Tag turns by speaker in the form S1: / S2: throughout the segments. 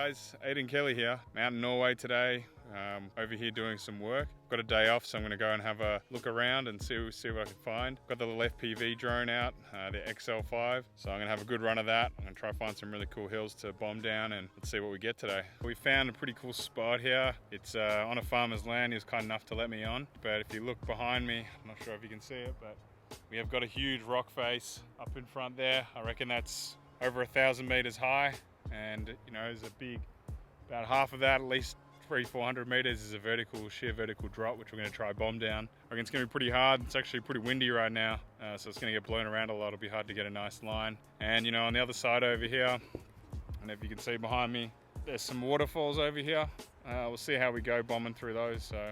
S1: guys, Aidan Kelly here. I'm out in Norway today, over here doing some work. Got a day off, so I'm going to go and have a look around and see what I can find. Got the little FPV drone out, the XL5, so I'm going to have a good run of that. I'm going to try to find some really cool hills to bomb down and let's see what we get today. We found a pretty cool spot here. It's on a farmer's land. He was kind enough to let me on, but if you look behind me, I'm not sure if you can see it, but we have got a huge rock face up in front there. I reckon that's over 1,000 meters high, and you know, there's a big, about half of that, at least 300-400 meters, is a sheer vertical drop, which we're going to try bomb down. I reckon it's going to be pretty hard. It's actually pretty windy right now, so it's going to get blown around a lot. It'll be hard to get a nice line. And you know, on the other side over here, and if you can see behind me, there's some waterfalls over here. We'll see how we go bombing through those. So.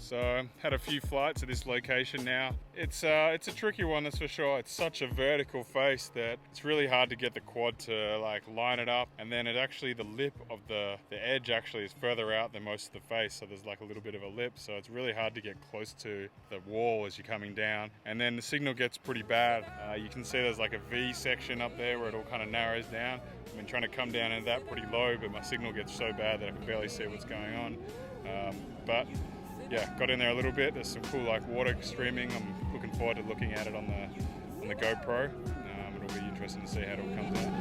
S1: So had a few flights at this location now. It's a tricky one, that's for sure. It's such a vertical face that it's really hard to get the quad to like line it up, and then the lip of the edge actually is further out than most of the face, so there's like a little bit of a lip, so it's really hard to get close to the wall as you're coming down. And then the signal gets pretty bad. You can see there's like a V section up there where it all kind of narrows down. I've been trying to come down into that pretty low, but my signal gets so bad that I can barely see what's going on. But yeah, got in there a little bit. There's some cool like water streaming. I'm looking forward to looking at it on the GoPro. It'll be interesting to see how it all comes out.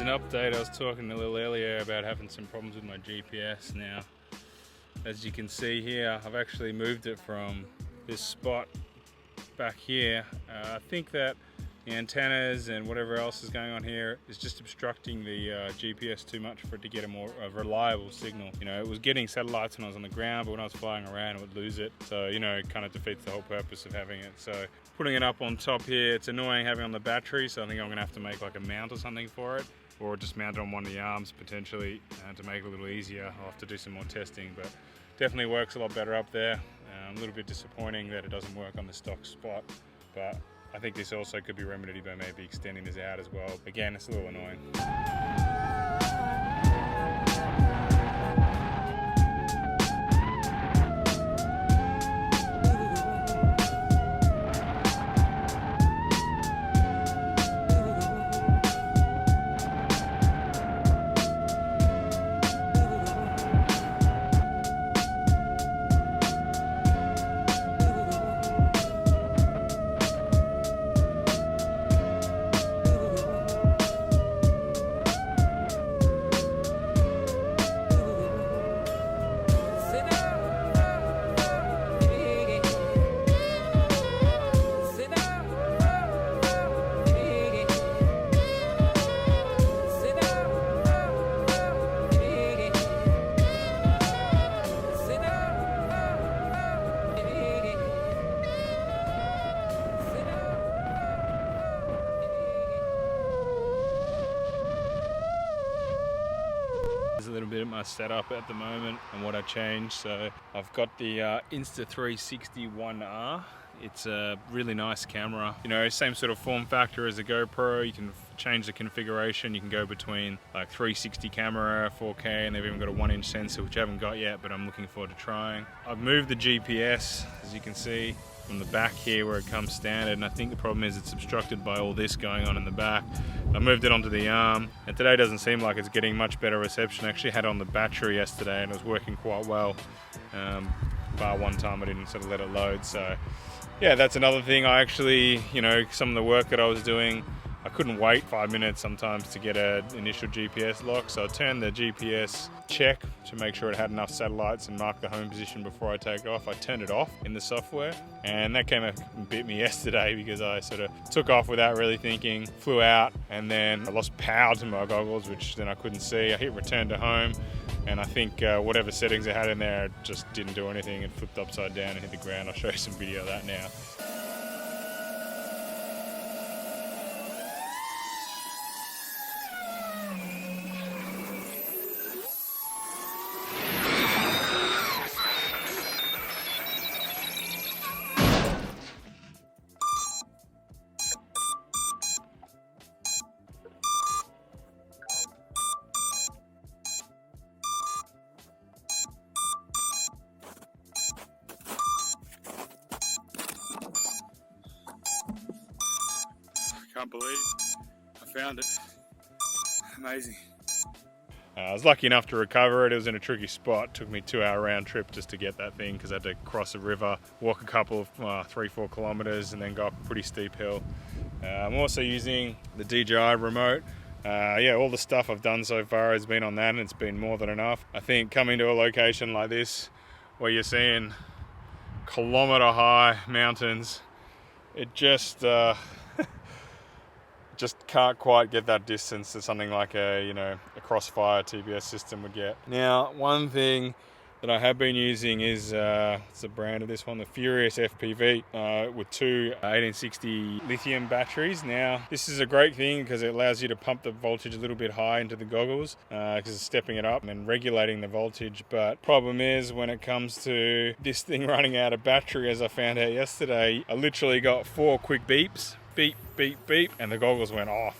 S1: Update, I was talking a little earlier about having some problems with my GPS. Now, as you can see here, I've actually moved it from this spot back here. I think that the antennas and whatever else is going on here is just obstructing the GPS too much for it to get a reliable signal. You know, it was getting satellites when I was on the ground, but when I was flying around it would lose it. So, you know, it kind of defeats the whole purpose of having it. So putting it up on top here, it's annoying having it on the battery, so I think I'm gonna have to make like a mount or something for it, or just mount it on one of the arms potentially to make it a little easier. I'll have to do some more testing, but definitely works a lot better up there. A little bit disappointing that it doesn't work on the stock spot, but I think this also could be remedied by maybe extending this out as well. Again, it's a little annoying. A little bit of my setup at the moment and what I changed. So I've got the Insta360 1R. It's a really nice camera. You know, same sort of form factor as a GoPro. You can change the configuration. You can go between like 360 camera, 4K, and they've even got a 1-inch sensor, which I haven't got yet, but I'm looking forward to trying. I've moved the GPS, as you can see, from the back here where it comes standard, and I think the problem is it's obstructed by all this going on in the back. I moved it onto the arm, and today doesn't seem like it's getting much better reception. I actually had it on the battery yesterday and it was working quite well. bar one time I didn't sort of let it load. So yeah, that's another thing. I actually, you know, some of the work that I was doing, I couldn't wait 5 minutes sometimes to get an initial GPS lock, so I turned the GPS check to make sure it had enough satellites and mark the home position before I take off. I turned it off in the software, and that came and bit me yesterday because I sort of took off without really thinking, flew out, and then I lost power to my goggles, which then I couldn't see. I hit return to home, and I think whatever settings I had in there just didn't do anything. It flipped upside down and hit the ground. I'll show you some video of that now. Can't believe I found it. Amazing. I was lucky enough to recover it. It was in a tricky spot. It took me 2-hour round trip just to get that thing because I had to cross a river, walk a couple of 3-4 kilometers, and then go up a pretty steep hill. I'm also using the DJI remote. Yeah, all the stuff I've done so far has been on that, and it's been more than enough. I think coming to a location like this where you're seeing kilometer high mountains, it just can't quite get that distance that something like a Crossfire TBS system would get. Now, one thing that I have been using is it's the brand of this one, the Furious FPV, with two 1860 lithium batteries. Now, this is a great thing because it allows you to pump the voltage a little bit high into the goggles because it's stepping it up and regulating the voltage. But problem is, when it comes to this thing running out of battery, as I found out yesterday, I literally got 4 quick beeps. Beep, beep, beep, and the goggles went off.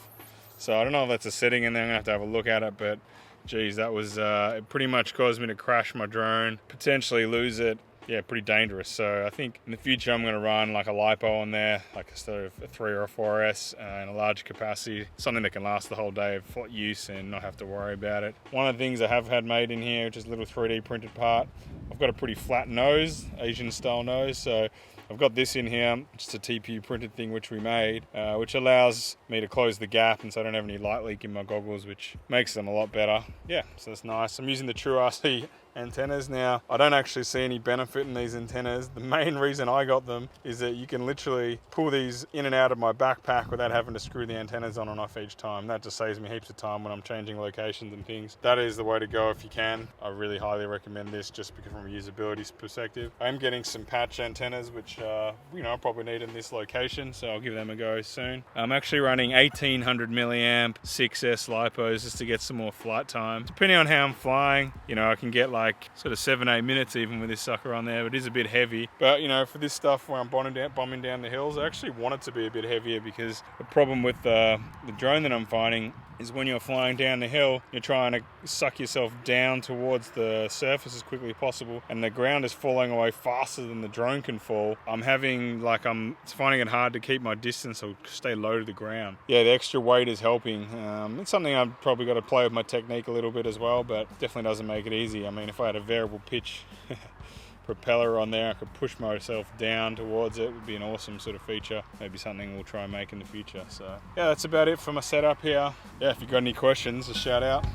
S1: So I don't know if that's a setting in there. I'm gonna have to have a look at it, but geez, that was it pretty much caused me to crash my drone, potentially lose it. Yeah, pretty dangerous. So I think in the future I'm gonna run like a LiPo on there, like a sort of a 3 or a 4S and a large capacity, something that can last the whole day of use and not have to worry about it. One of the things I have had made in here, which is a little 3D printed part, I've got a pretty flat nose, Asian style nose, so I've got this in here, just a TPU printed thing which we made, which allows me to close the gap and so I don't have any light leak in my goggles, which makes them a lot better. Yeah, so that's nice. I'm using the True RC antennas now. I don't actually see any benefit in these antennas. The main reason I got them is that you can literally pull these in and out of my backpack without having to screw the antennas on and off each time. That just saves me heaps of time when I'm changing locations and things. That is the way to go if you can. I really highly recommend this just because from a usability perspective. I'm getting some patch antennas which I probably need in this location, so I'll give them a go soon. I'm actually running 1800 milliamp 6S LiPos just to get some more flight time. Depending on how I'm flying, I can get like sort of 7-8 minutes even with this sucker on there, but it is a bit heavy. But for this stuff where I'm bombing down the hills, I actually want it to be a bit heavier because the problem with the drone that I'm finding is when you're flying down the hill, you're trying to suck yourself down towards the surface as quickly as possible, and the ground is falling away faster than the drone can fall. I'm finding it hard to keep my distance or stay low to the ground. Yeah, the extra weight is helping. It's something I've probably got to play with my technique a little bit as well, but definitely doesn't make it easy. I mean, if I had a variable pitch propeller on there, I could push myself down towards it. Would be an awesome sort of feature. Maybe something we'll try and make in the future. So yeah, that's about it for my setup here. Yeah, if you've got any questions, just shout out.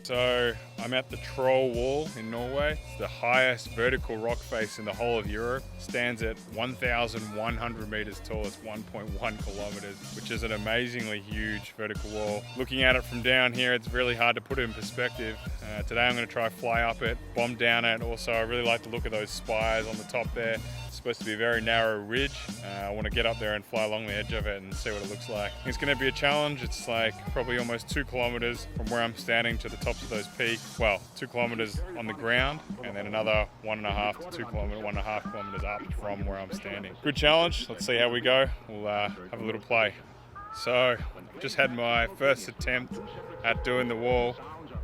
S1: So I'm at the Troll Wall in Norway. It's the highest vertical rock face in the whole of Europe. Stands at 1,100 meters tall. It's 1.1 kilometers, which is an amazingly huge vertical wall. Looking at it from down here, it's really hard to put it in perspective. Today I'm going to try fly up it, bomb down it. Also, I really like to look at those spires on the top there. It's supposed to be a very narrow ridge. I want to get up there and fly along the edge of it and see what it looks like. It's going to be a challenge. It's like probably almost 2 kilometers from where I'm standing to the tops of those peaks. Well, 2 kilometers on the ground and then another 1.5 to 2 kilometers, 1.5 kilometers up from where I'm standing. Good challenge. Let's see how we go. We'll have a little play. So, just had my first attempt at doing the wall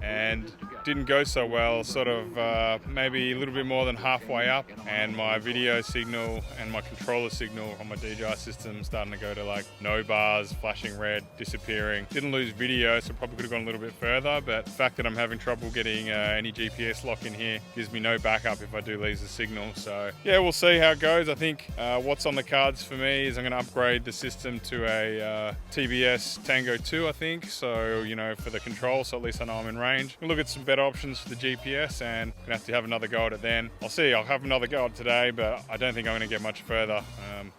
S1: and didn't go so well, sort of maybe a little bit more than halfway up, and my video signal and my controller signal on my DJI system starting to go to like no bars, flashing red, disappearing. Didn't lose video, so probably could have gone a little bit further, but the fact that I'm having trouble getting any GPS lock in here gives me no backup if I do lose the signal. So yeah, we'll see how it goes. I think what's on the cards for me is I'm going to upgrade the system to a TBS Tango 2, I think, so you know, for the control, so at least I know I'm in range. We'll look at some better options for the GPS and gonna have to have another go at it then. I'll see, I'll have another go at it today, but I don't think I'm gonna get much further,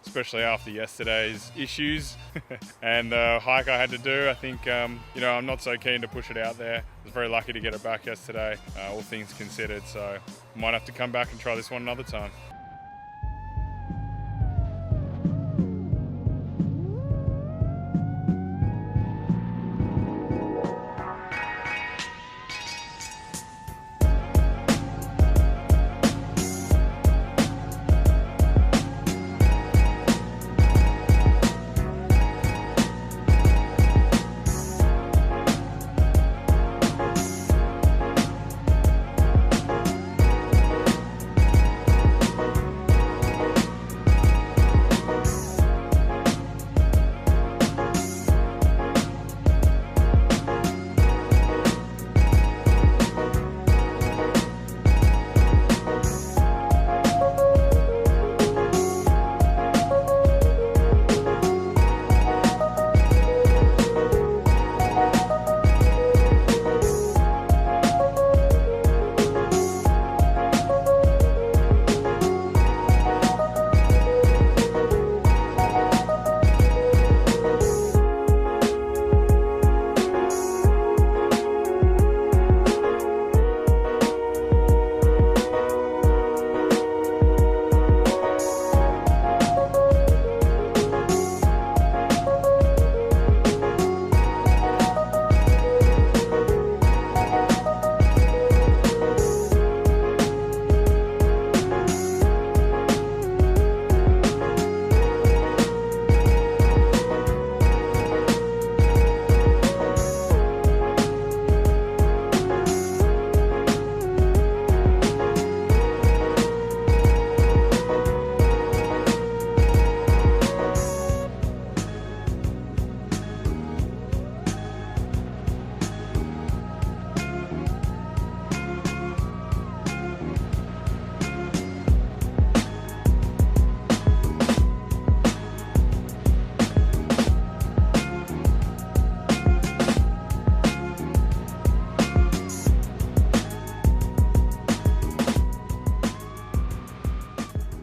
S1: especially after yesterday's issues and the hike I had to do. I think, you know, I'm not so keen to push it out there. I was very lucky to get it back yesterday, all things considered, so might have to come back and try this one another time.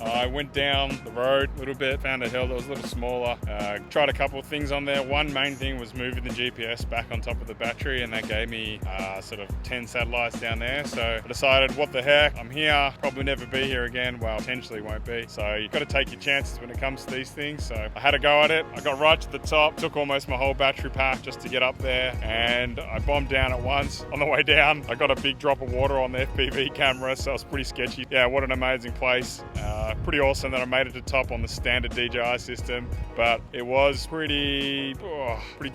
S1: I went down the road a little bit, found a hill that was a little smaller, tried a couple of things on there. One main thing was moving the GPS back on top of the battery, and that gave me sort of 10 satellites down there. So I decided, what the heck, I'm here, probably never be here again. Well, potentially won't be. So you've got to take your chances when it comes to these things. So I had a go at it. I got right to the top, took almost my whole battery pack just to get up there, and I bombed down at once. On the way down, I got a big drop of water on the FPV camera, so it was pretty sketchy. Yeah, what an amazing place. Pretty awesome that I made it to top on the standard DJI system, but it was pretty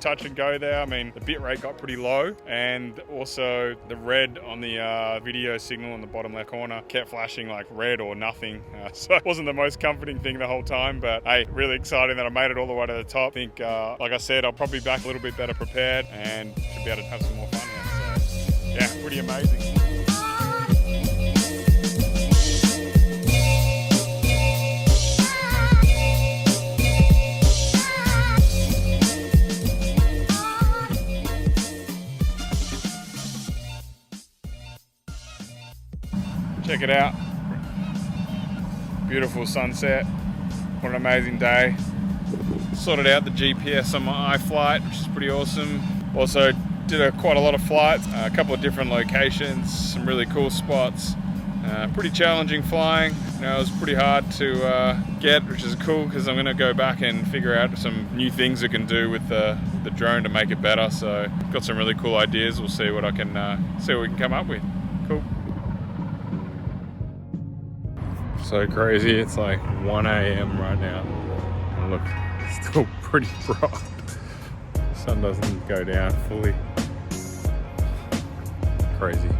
S1: touch and go there. I mean, the bitrate got pretty low, and also the red on the video signal in the bottom left corner kept flashing like red or nothing. So it wasn't the most comforting thing the whole time, but hey, really exciting that I made it all the way to the top. I think, like I said, I'll probably be back a little bit better prepared and should be able to have some more fun here. So yeah, pretty amazing. Check it out. Beautiful sunset. What an amazing day. Sorted out the GPS on my iFlight, which is pretty awesome. Also did quite a lot of flights, a couple of different locations, some really cool spots. Pretty challenging flying. You know, it was pretty hard to get, which is cool because I'm going to go back and figure out some new things we can do with the drone to make it better. So got some really cool ideas. We'll see what we can come up with. Cool. So crazy. It's like 1 a.m. right now. And look, it's still pretty bright. The sun doesn't go down fully. Crazy.